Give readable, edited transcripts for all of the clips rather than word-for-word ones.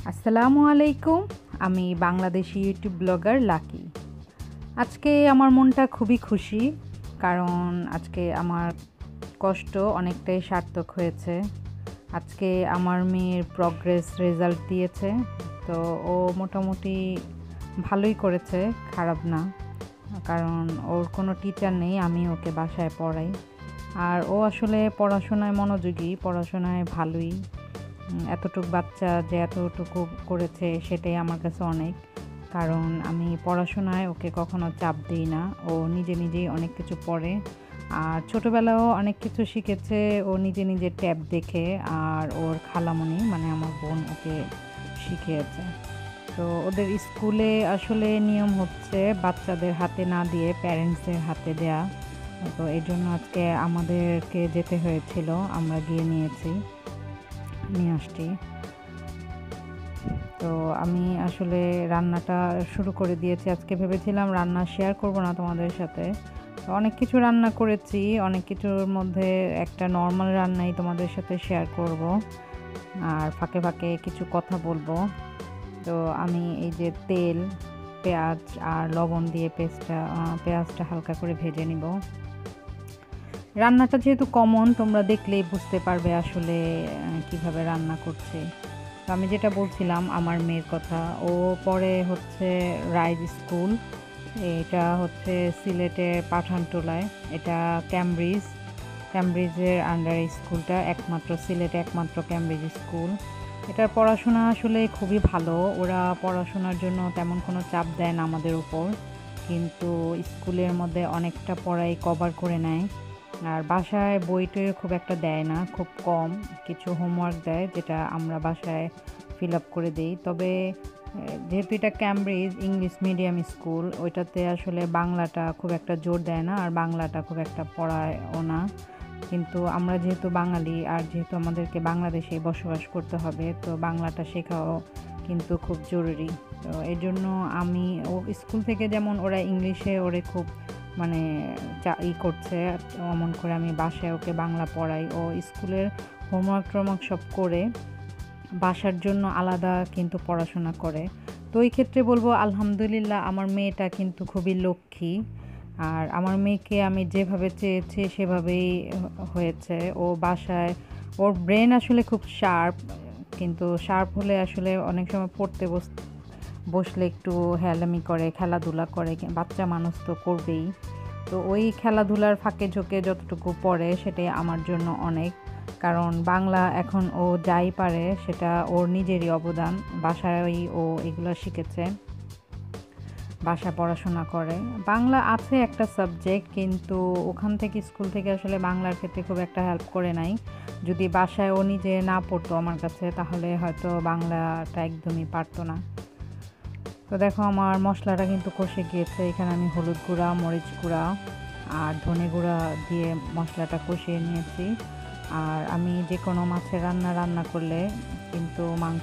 আসসালামু আলাইকুম। আমি বাংলাদেশি ইউটিউব ব্লগার লাকি। আজকে আমার মনটা খুবই খুশি, কারণ আজকে আমার কষ্ট অনেকটাই সার্থক হয়েছে। আজকে আমার মেয়ের প্রগ্রেস রেজাল্ট দিয়েছে, তো ও মোটামুটি ভালোই করেছে, খারাপ না। কারণ ওর কোনো টিচার নেই, আমি ওকে বাসায় পড়াই। আর ও আসলে পড়াশোনায় মনোযোগী, পড়াশোনায় ভালোই। এতটুকু বাচ্চা যে এতটুকু করেছে সেটাই আমার কাছে অনেক। কারণ আমি পড়াশোনায় ওকে কখনো চাপ দিই না, ও নিজে নিজেই অনেক কিছু পড়ে। আর ছোটোবেলাও অনেক কিছু শিখেছে ও নিজে নিজে ট্যাব দেখে, আর ওর খালামণি মানে আমার বোন ওকে শিখিয়েছে। তো ওদের স্কুলে আসলে নিয়ম হচ্ছে বাচ্চাদের হাতে না দিয়ে প্যারেন্টসদের হাতে দেয়া। তো এই জন্য আজকে আমাদেরকে যেতে হয়েছিল, আমরা গিয়ে নিয়ে আসছি। তো আমি আসলে রান্নাটা শুরু করে দিয়েছি। আজকে ভেবেছিলাম রান্না শেয়ার করব না তোমাদের সাথে। অনেক কিছু রান্না করেছি, অনেক কিছুর মধ্যে একটা নর্মাল রান্নাই তোমাদের সাথে শেয়ার করব, আর ফাঁকে ফাঁকে কিছু কথা বলবো। তো আমি এই যে তেল, পেঁয়াজ আর লবণ দিয়ে পেঁয়াজটা হালকা করে ভেজে নিব। রান্নাটা যেহেতু কমন, তোমরা দেখলেই বুঝতে পারবে আসলে কিভাবে রান্না করছি। তো আমি যেটা বলছিলাম আমার মেয়ের কথা, ও পড়ে হচ্ছে রাইজ স্কুল। এটা হচ্ছে সিলেটের পাঠানটোলায়। এটা ক্যামব্রিজের আন্ডারে স্কুলটা, সিলেটে একমাত্র ক্যামব্রিজ স্কুল। এটার পড়াশোনা আসলে খুবই ভালো। ওরা পড়াশোনার জন্য তেমন কোনো চাপ দেয় না আমাদের উপর, কিন্তু স্কুলের মধ্যে অনেকটা পড়াই কভার করে নেয়। আর বাসায় বইটই খুব একটা দেয় না, খুব কম কিছু হোমওয়ার্ক দেয়, যেটা আমরা বাসায় ফিল আপ করে দিই। তবে যেহেতু এটা ক্যামব্রিজ ইংলিশ মিডিয়াম স্কুল, ওইটাতে আসলে বাংলাটা খুব একটা জোর দেয় না, আর বাংলাটা খুব একটা পড়ায়ও না। কিন্তু আমরা যেহেতু বাঙালি, আর যেহেতু আমাদেরকে বাংলাদেশে বসবাস করতে হবে, তো বাংলাটা শেখাও কিন্তু খুব জরুরি। তো এই জন্য আমি স্কুল থেকে যেমন ওরা ইংলিশে ওরে খুব মানে করছে, এমন করে আমি বাসায় ওকে বাংলা পড়াই। ও স্কুলের হোমওয়ার্ক সব করে বাসার জন্য আলাদা কিন্তু পড়াশোনা করে। তো এই ক্ষেত্রে বলবো আলহামদুলিল্লাহ, আমার মেয়েটা কিন্তু খুবই লক্ষ্মী। আর আমার মেয়েকে আমি যেভাবে চেয়েছি সেভাবেই হয়েছে। ও বাসায় ওর ব্রেন আসলে খুব শার্প, কিন্তু শার্প হলে আসলে অনেক সময় পড়তে বসলে একটু হেলামি করে, খেলাধুলা করে, বাচ্চা মানুষ তো করবেই। তো ওই খেলাধুলার ফাঁকে ঝোঁকে যতটুকু পড়ে সেটাই আমার জন্য অনেক। কারণ বাংলা এখন ও যাই পারে সেটা ওর নিজেরই অবদান। বাসায় ও এগুলো শিখেছে, বাসায় পড়াশোনা করে। বাংলা আছে একটা সাবজেক্ট, কিন্তু ওখান থেকে স্কুল থেকে আসলে বাংলার ক্ষেত্রে খুব একটা হেল্প করে নাই। যদি বাসায় ও নিজে না পড়তো আমার কাছে, তাহলে হয়তো বাংলাটা একদমই পারতো না। তো দেখো আমার মশলাটা কিন্তু কষে গিয়েছে। এখানে আমি হলুদ গুঁড়া, মরিচ গুঁড়া আর ধনে গুঁড়া দিয়ে মশলাটা কষিয়ে নিয়েছি। আর আমি যে কোনো মাছের রান্না করলে কিন্তু মাছ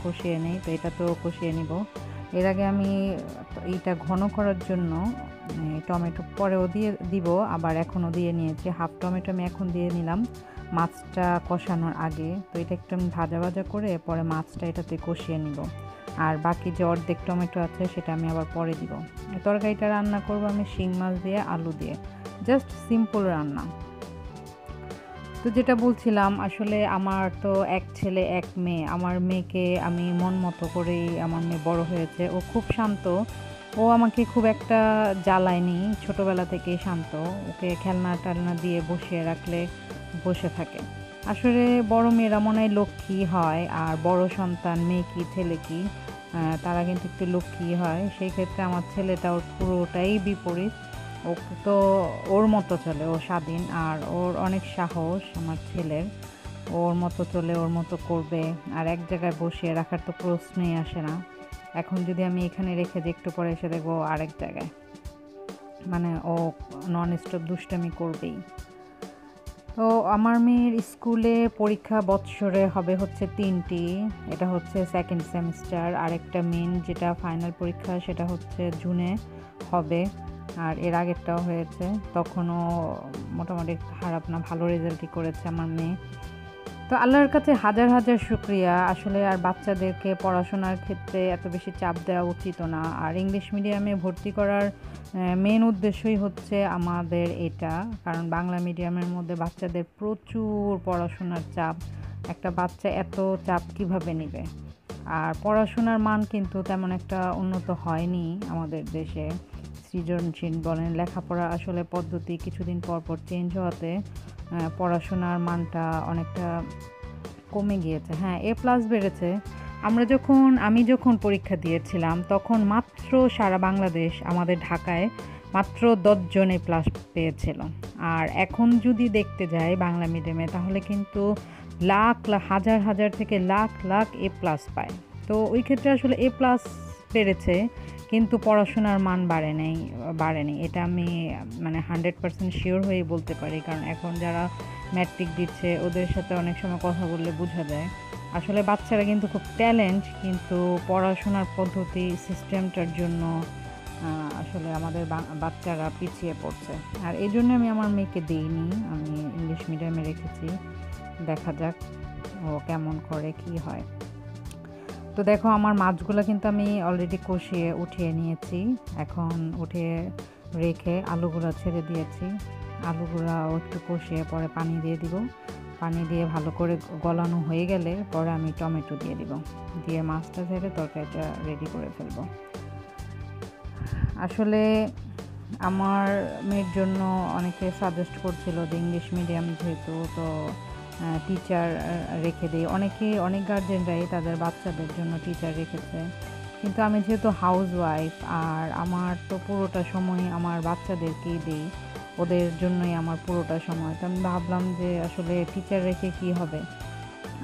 কষিয়ে নেই, তো এটা তো কষিয়ে নিব। এর আগে আমি এইটা ঘন করার জন্য টমেটো পরেও দিব, আবার এখনও দিয়ে নিয়েছি। হাফ টমেটো আমি এখন দিয়ে নিলাম মাছটা কষানোর আগে। তো এটা একটু আমি ভাজা করে পরে মাছটা এটাতে কষিয়ে নিব। আর বাকি যে অর্ধেক টমেটো আছে সেটা আমি আবার পরে দিব। তরকারিটা রান্না করব আমি শিং মাছ দিয়ে, আলু দিয়ে, জাস্ট সিম্পল রান্না। তো যেটা বলছিলাম, আসলে আমার তো এক ছেলে এক মেয়ে। আমার মেয়েকে আমি মন মতো করেই আমার মেয়ে বড় হয়েছে। ও খুব শান্ত, ও আমাকে খুব একটা জ্বালায়নি, ছোটোবেলা থেকেই শান্ত। ওকে খেলনা টেলনা দিয়ে বসিয়ে রাখলে বসে থাকে। আসলে বড় মেয়েরা মনে হয় লক্ষ্মী হয়, আর বড় সন্তান মেয়ে কি ছেলে কি তারা কিন্তু একটু লক্ষ্মী হয়। সেই ক্ষেত্রে আমার ছেলেটা ওর পুরোটাই বিপরীত। ও তো ওর মতো চলে, ও স্বাধীন, আর ওর অনেক সাহস আমার ছেলের। ওর মতো চলে, ওর মতো করবে, আর এক জায়গায় বসিয়ে রাখার তো প্রশ্নই আসে না। এখন যদি আমি এখানে রেখে যে একটু পরে এসে দেখবো আরেক জায়গায়, মানে ও নন স্টপ দুষ্টামি করবেই। তো আমার মেয়ের স্কুলে পরীক্ষা বৎসরে হবে হচ্ছে 3টি। এটা হচ্ছে সেকেন্ড সেমিস্টার, আরেকটা মেন যেটা ফাইনাল পরীক্ষা সেটা হচ্ছে জুনে হবে। আর এর আগেরটাও হয়েছে, তখনও মোটামুটি খারাপ না, ভালো রেজাল্টই করেছে আমার মেয়ে। তো আল্লাহর কাছে হাজার হাজার শুকরিয়া। আসলে আর বাচ্চাদেরকে পড়াশোনার ক্ষেত্রে এত বেশি চাপ দেওয়া উচিত না। আর ইংলিশ মিডিয়ামে ভর্তি করার মেন উদ্দেশ্যই হচ্ছে আমাদের এটা, কারণ বাংলা মিডিয়ামের মধ্যে বাচ্চাদের প্রচুর পড়াশোনার চাপ। একটা বাচ্চা এত চাপ কিভাবে নেবে? আর পড়াশোনার মান কিন্তু তেমন একটা উন্নত হয়নি আমাদের দেশে। সৃজনশীল বলেন, লেখাপড়া আসলে পদ্ধতি কিছুদিন পর পর চেঞ্জ হওয়াতে পড়াশোনার মানটা অনেকটা কমে গিয়েছে। হ্যাঁ, A+ বেড়েছে। আমি যখন পরীক্ষা দিয়েছিলাম তখন মাত্র সারা বাংলাদেশ আমাদের ঢাকায় মাত্র 10 জন A+ পেয়েছিল। আর এখন যদি দেখতে যাই বাংলা মিডিয়ামে, তাহলে কিন্তু লাখ লাখ হাজার হাজার থেকে লাখ লাখ A+ পায়। তো ওই ক্ষেত্রে আসলে A+ বেড়েছে, কিন্তু পড়াশোনার মান বাড়েনি। এটা আমি মানে 100% শিওর হয়ে বলতে পারি, কারণ এখন যারা ম্যাট্রিক দিচ্ছে ওদের সাথে অনেক সময় কথা বললে বোঝা যায়। আসলে বাচ্চারা কিন্তু খুব ট্যালেন্ট, কিন্তু পড়াশোনার পদ্ধতি সিস্টেমটার জন্য আসলে আমাদের বাচ্চারা পিছিয়ে পড়ছে। আর এই জন্য আমি আমার মেয়েকে দিইনি, আমি ইংলিশ মিডিয়ামে রেখেছি। দেখা যাক ও কেমন করে, কি হয়। তো দেখো, আমার মাছগুলো কিন্তু আমি অলরেডি কষিয়ে উঠিয়ে নিয়েছি। এখন উঠিয়ে রেখে আলুগুলো ছেড়ে দিয়েছি। আলুগুলো একটু কষিয়ে পরে পানি দিয়ে দিব। পানি দিয়ে ভালো করে গলানো হয়ে গেলে পরে আমি টমেটো দিয়ে দিব, দিয়ে মাছটা ছেড়ে তরকারিটা রেডি করে ফেলবো। আসলে আমার মেয়ের জন্য অনেকে সাজেস্ট করছিল যে ইংলিশ মিডিয়াম যেহেতু, তো টিচার রেখে দিই। অনেক গার্জেনরাই তাদের বাচ্চাদের জন্য টিচার রেখেছে, কিন্তু আমি যেহেতু হাউসওয়াইফ আর আমার তো পুরোটা সময় আমার বাচ্চাদেরকেই দিই, ওদের জন্যই আমার পুরোটা সময়। তো আমি ভাবলাম যে আসলে টিচার রেখে কি হবে,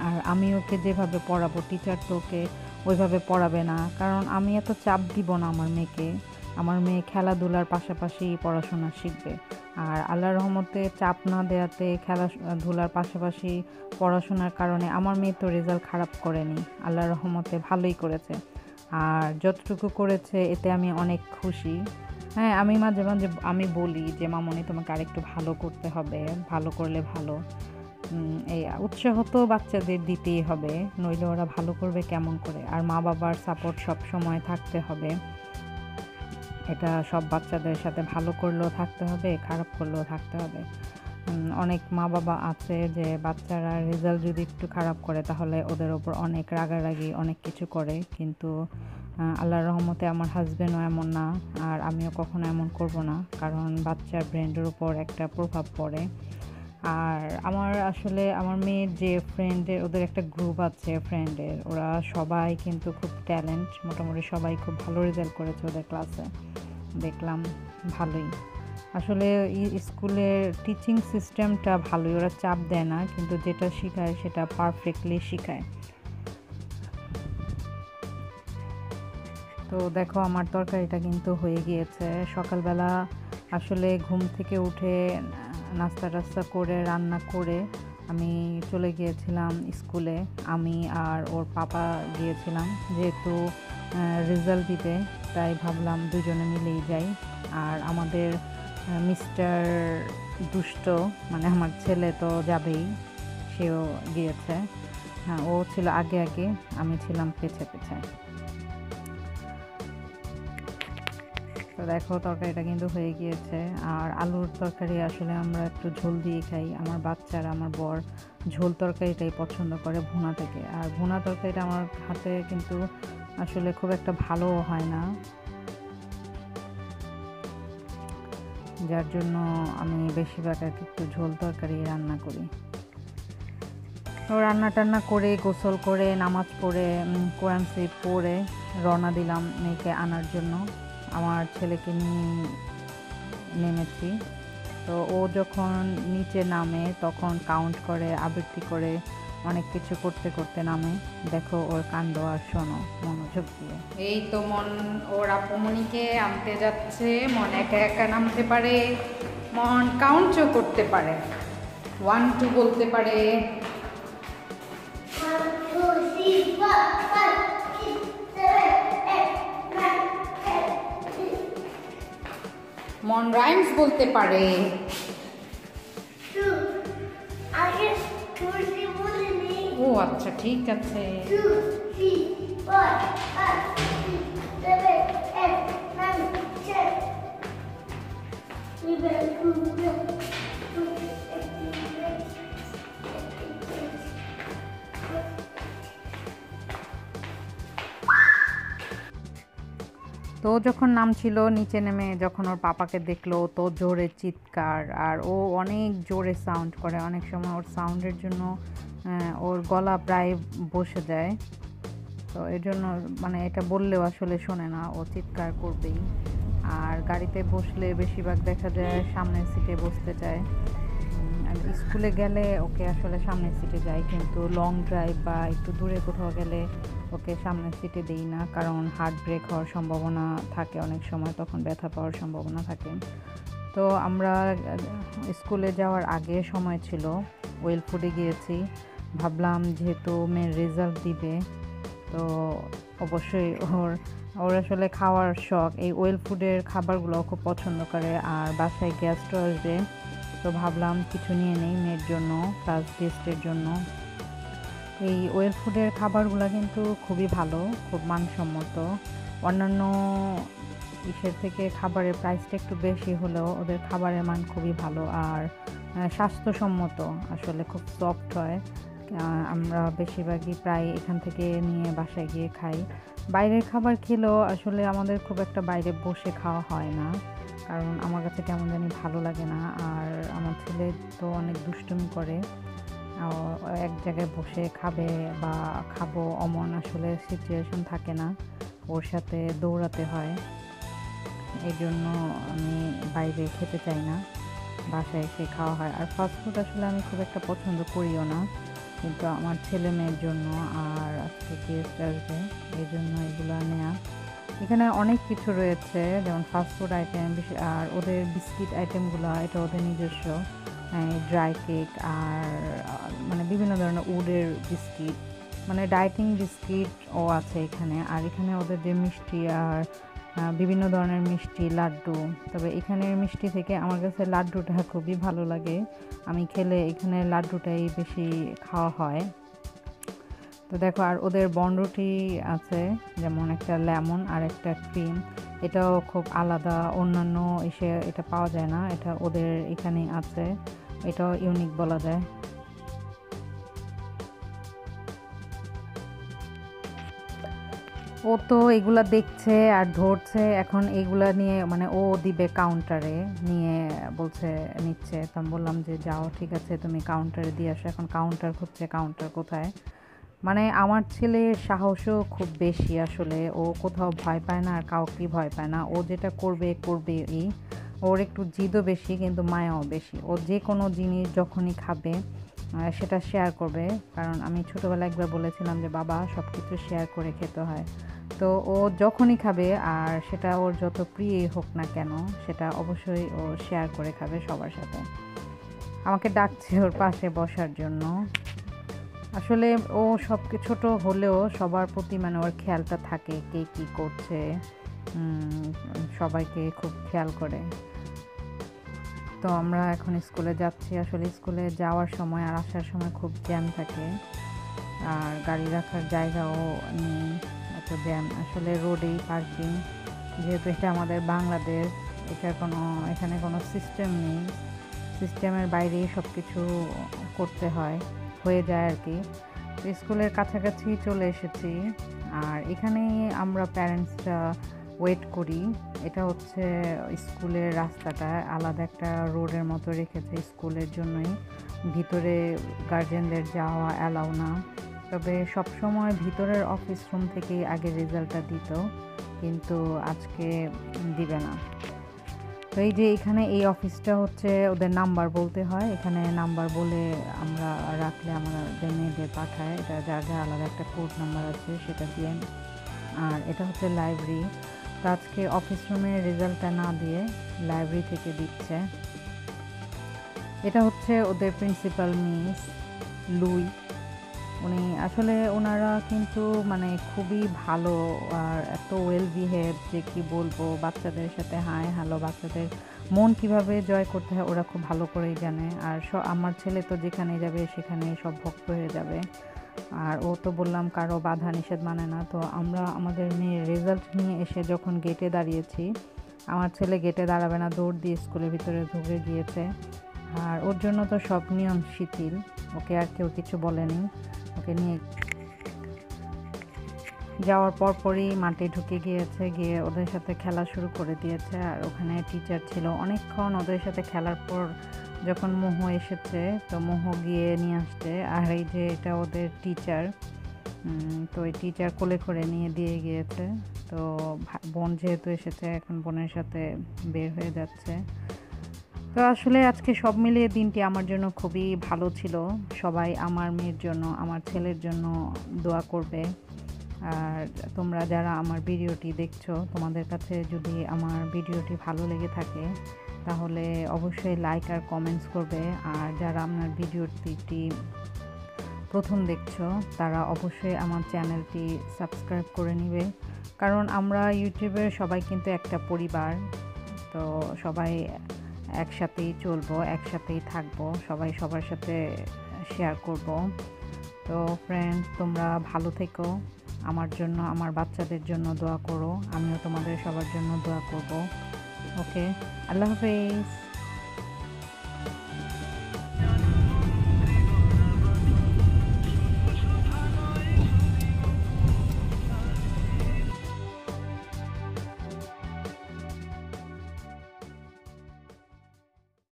আর আমি ওকে যেভাবে পড়াবো টিচার তো ওকে ওইভাবে পড়াবে না, কারণ আমি এত চাপ দিব না আমার মেয়েকে। আমার মেয়ে খেলাধুলার পাশাপাশি পড়াশোনা শিখবে। আর আল্লাহর রহমতে চাপ না দেওয়াতে খেলাধুলার পাশাপাশি পড়াশোনার কারণে আমার মেয়ে তো রেজাল্ট খারাপ করেনি, আল্লাহর রহমতে ভালোই করেছে। আর যতটুকু করেছে এতে আমি অনেক খুশি। হ্যাঁ, আমি মাঝে মাঝে আমি বলি যে মামনি তোমাকে আরেকটু ভালো করতে হবে, ভালো করলে ভালো। এই উৎসাহ তো বাচ্চাদের দিতেই হবে, নইলে ওরা ভালো করবে কেমন করে। আর মা বাবার সাপোর্ট সব সময় থাকতে হবে। এটা সব বাচ্চাদের সাথে ভালো করলেও থাকতে হবে, খারাপ করলেও থাকতে হবে। অনেক মা বাবা আছে যে বাচ্চারা রেজাল্ট যদি একটু খারাপ করে তাহলে ওদের ওপর অনেক রাগারাগি অনেক কিছু করে, কিন্তু আল্লাহর রহমতে আমার হাজবেন্ডও এমন না, আর আমিও কখনো এমন করব না, কারণ বাচ্চার ব্রেনের উপর একটা প্রভাব পড়ে। আর আমার মেয়ের যে ফ্রেন্ডের, ওদের একটা গ্রুপ আছে ফ্রেন্ডের, ওরা সবাই কিন্তু খুব ট্যালেন্ট, মোটামুটি সবাই খুব ভালো রেজাল্ট করেছে ওদের ক্লাসে, দেখলাম ভালোই। আসলে স্কুলের টিচিং সিস্টেমটা ভালোই, ওরা চাপ দেয় না, কিন্তু যেটা শেখায় সেটা পারফেক্টলি শেখায়। তো দেখো, আমার তরকারিটা কিন্তু হয়ে গিয়েছে। সকালবেলা আসলে ঘুম থেকে উঠে নাস্তা টাস্তা করে রান্না করে আমি চলে গিয়েছিলাম স্কুলে। আমি আর ওর পাপা গিয়েছিলাম, যেহেতু রেজাল্ট দিতে, তাই ভাবলাম দুজনে মিলেই যাই। আর আমাদের মিস্টার দুষ্ট, মানে আমার ছেলে তো যাবেই, সেও গিয়েছে। হ্যাঁ, ও ছিল আগে, আমি ছিলাম পেছে। তো দেখো, তরকারিটা কিন্তু হয়ে গিয়েছে। আর আলুর তরকারি আসলে আমরা একটু ঝোল দিয়ে খাই, আমার বাচ্চারা, আমার বর ঝোল তরকারিটাই পছন্দ করে ভুনা থেকে। আর ভুনা তরকারিটা আমার হাতে কিন্তু আসলে খুব একটা ভালো হয় না, যার জন্য আমি বেশিরভাগ একটু ঝোল তরকারি রান্না করি। তো রান্না টান্না করে গোসল করে নামাজ পড়ে কোরআন শরীফ পড়ে রওনা দিলাম মেয়েকে আনার জন্য। আমার ছেলেকে নিয়ে নেমেছি। তো ও যখন নিচে নামে তখন কাউন্ট করে, আবৃত্তি করে, অনেক কিছু করতে করতে নামে। দেখো ওর কাণ্ড, আর শোনো মনোযোগ দিয়ে। এই তো ওর আপুমনিকে আনতে যাচ্ছে। মন একা একা নামতে পারে, মন কাউন্টও করতে পারে, 1 2 বলতে পারে। মন রাইমস বলতে পারে। আচ্ছা ঠিক আছে। তো যখন নামছিল নিচে নেমে যখন ওর পাপাকে দেখলো তো জোরে চিৎকার, আর ও অনেক জোরে সাউন্ড করে, অনেক সময় ওর সাউন্ডের জন্য ওর গলা প্রায় বসে যায়। তো এর জন্য মানে এটা বললেও আসলে শোনে না, ও চিৎকার করবেই। আর গাড়িতে বসলে বেশিরভাগ দেখা যায় সামনের সিটে বসতে চায়। স্কুলে গেলে ওকে আসলে সামনের সিটে যাই, কিন্তু লং ড্রাইভ বা একটু দূরে কোথাও গেলে ওকে সামনের সিটে দিই না, কারণ হার্ট ব্রেক হওয়ার সম্ভাবনা থাকে অনেক সময়, তখন ব্যথা পাওয়ার সম্ভাবনা থাকে। তো আমরা স্কুলে যাওয়ার আগে সময় ছিল, ওয়েল ফুডে গিয়েছি। ভাবলাম যেহেতু মেয়ের রেজাল্ট দিবে, তো অবশ্যই ওর আসলে খাওয়ার শখ, এই ওয়েল ফুডের খাবারগুলো খুব পছন্দ করে, আর বাসায় গেস্টও আসবে, তো ভাবলাম কিছু নিয়ে নেই মেয়ের জন্য, প্লাস গেস্টের জন্য। এই ওয়েল ফুডের খাবারগুলো কিন্তু খুবই ভালো, খুব মানসম্মত। অন্যান্য ইসের থেকে খাবারের প্রাইসটা একটু বেশি হলেও ওদের খাবারের মান খুবই ভালো, আর স্বাস্থ্যসম্মত, আসলে খুব সফট হয়। আমরা বেশিরভাগই প্রায় এখান থেকে নিয়ে বাসায় গিয়ে খাই। বাইরের খাবার খেলেও আসলে আমাদের খুব একটা বাইরে বসে খাওয়া হয় না, কারণ আমার কাছে কেমন জানি ভালো লাগে না। আর আমার ছেলে তো অনেক দুষ্টুমি করে, এক জায়গায় বসে খাবে বা খাবো অমন আসলে সিচুয়েশন থাকে না, ওর সাথে দৌড়াতে হয়। এই জন্য আমি বাইরে খেতে চাই না, বাসায় এসে খাওয়া হয়। আর ফাস্টফুড আসলে আমি খুব একটা পছন্দ করিও না, কিন্তু আমার ছেলে মেয়ের জন্য আর আজকে গেস্ট আসবে এই জন্য এগুলো নেওয়া। এখানে অনেক কিছু রয়েছে, যেমন ফাস্টফুড আইটেম, আর ওদের বিস্কিট আইটেমগুলো এটা ওদের নিজস্ব, ড্রাই কেক, আর মানে বিভিন্ন ধরনের উডের বিস্কিট, মানে ডায়েটিং বিস্কিটও আছে এখানে। আর এখানে ওদের যে মিষ্টি আর বিভিন্ন ধরনের মিষ্টি, লাড্ডু, তবে এখানের মিষ্টি থেকে আমার কাছে লাড্ডুটা খুবই ভালো লাগে, আমি খেলে এখানে লাড্ডুটাই বেশি খাওয়া হয়। তো দেখো, আর ওদের বনরুটি আছে, যেমন একটা লেমন আর একটা ক্রিম, এটাও খুব আলাদা, অন্যান্য এসে এটা পাওয়া যায় না, এটা ওদের এখানে আছে, এটাও ইউনিক বলা যায়। ও তো এগুলা দেখছে আর ধরছে, এখন এগুলা নিয়ে মানে ও দিবে কাউন্টারে, নিয়ে বলছে নিচ্ছে। তো আমি বললাম যে যাও ঠিক আছে, তুমি কাউন্টারে দিয়ে আসো। এখন কাউন্টার খুঁজছে, কাউন্টার কোথায়। মানে আমার ছেলের সাহসও খুব বেশি, আসলে ও কোথাও ভয় পায় না আর কাউকেই ভয় পায় না, ও যেটা করবেই। ওর একটু জিদও বেশি কিন্তু মায়াও বেশি, ও যে কোনো জিনিস যখনই খাবে সেটা শেয়ার করবে, কারণ আমি ছোটোবেলায় একবার বলেছিলাম যে বাবা সব কিছু শেয়ার করে খেতে হয়। তো ও যখনই খাবে, আর সেটা ওর যত প্রিয়ই হোক না কেন, সেটা অবশ্যই ও শেয়ার করে খাবে সবার সাথে। আমাকে ডাকছে ওর পাশে বসার জন্য। আসলে ও সব ছোট হলেও সবার প্রতি মানে ওর খেয়ালটা থাকে, কে কী করছে, সবাইকে খুব খেয়াল করে। তো আমরা এখন স্কুলে যাচ্ছি। আসলে স্কুলে যাওয়ার সময় আর আসার সময় খুব জ্যাম থাকে, আর গাড়ি রাখার জায়গাও নেই, এত জ্যাম। আসলে রোডেই পার্কিং, যেহেতু এটা আমাদের বাংলাদেশ, এখানে কোনো সিস্টেম নেই, সিস্টেমের বাইরেই সব কিছু করতে হয়ে যায় আর কি। তো স্কুলের কাছাকাছি চলে এসেছি, আর এখানেই আমরা প্যারেন্টসরা ওয়েট করি। এটা হচ্ছে স্কুলের রাস্তাটা, আলাদা একটা রোডের মতো রেখেছে স্কুলের জন্যই, ভিতরে গার্জেনদের যাওয়া অ্যালাউ না। তবে সবসময় ভিতরের অফিস রুম থেকেই আগে রেজাল্টটা দিত, কিন্তু আজকে দিবে না। তো এই যে এখানে এই অফিসটা হচ্ছে ওদের নাম্বার বলতে হয়, এখানে নাম্বার বলে আমরা রাখলে আমাদের মেয়েদের পাঠায়, এটা যার যা আলাদা একটা কোড নাম্বার আছে সেটা দিয়ে। আর এটা হচ্ছে লাইব্রেরি, তো আজকে অফিস রুমে রেজাল্টটা না দিয়ে লাইব্রেরি থেকে দিচ্ছে। এটা হচ্ছে ওদের প্রিন্সিপাল মিস লুই, উনি আসলে ওনারা কিন্তু মানে খুবই ভালো, আর এত ওয়েল বিহেভ যে কি বলবো, বাচ্চাদের সাথে হাই হ্যালো, বাচ্চাদের মন কিভাবে জয় করতে হয় ওরা খুব ভালো করেই জানে। আর আমার ছেলে তো যেখানে যাবে সেখানেই সব ভক্ত হয়ে যাবে। আর ও তো বললাম কারো বাধা নিষেধ মানে না। তো আমরা আমাদের মেয়ের রেজাল্ট নিয়ে এসে যখন গেটে দাঁড়িয়েছি, আমার ছেলে গেটে দাঁড়াবে না, দৌড় দিয়ে স্কুলের ভিতরে ঢুকে গিয়েছে। আর ওর জন্য তো সব নিয়ম শিথিল, ওকে আর কেউ কিছু বলেনি। ওকে নিয়ে যাওয়ার পরপরই মাঠে ঢুকে গিয়েছে, গিয়ে ওদের সাথে খেলা শুরু করে দিয়েছে। আর ওখানে টিচার ছিল অনেকক্ষণ ওদের সাথে খেলার পর যখন মোহ এসেছে, তো মোহ গিয়ে নিয়ে আসছে। আর এই যে এটা ওদের টিচার, তো এই টিচার কোলে করে নিয়ে দিয়ে গিয়েছে। তো বোন যেহেতু এসেছে, এখন বোনের সাথে বের হয়ে যাচ্ছে। তো আসলে আজকে সব মিলিয়ে দিনটি আমার জন্য খুবই ভালো ছিল। সবাই আমার মেয়ের জন্য, আমার ছেলের জন্য দোয়া করবে। আর তোমরা যারা আমার ভিডিওটি দেখছো, তোমাদের কাছে যদি আমার ভিডিওটি ভালো লেগে থাকে তাহলে অবশ্যই লাইক আর কমেন্টস করবে। আর যারা আমার ভিডিওটি প্রথম দেখছো তারা অবশ্যই আমার চ্যানেলটি সাবস্ক্রাইব করে নেবে, কারণ আমরা ইউটিউবের সবাই কিন্তু একটা পরিবার। তো সবাই একসাথেই চলবো, একসাথেই থাকবো, সবাই সবার সাথে শেয়ার করব। তো ফ্রেন্ড, তোমরা ভালো থেকো, আমার জন্য, আমার বাচ্চাদের জন্য দোয়া করো, আমিও তোমাদের সবার জন্য দোয়া করব। ওকে, আল্লাহ হাফেজ।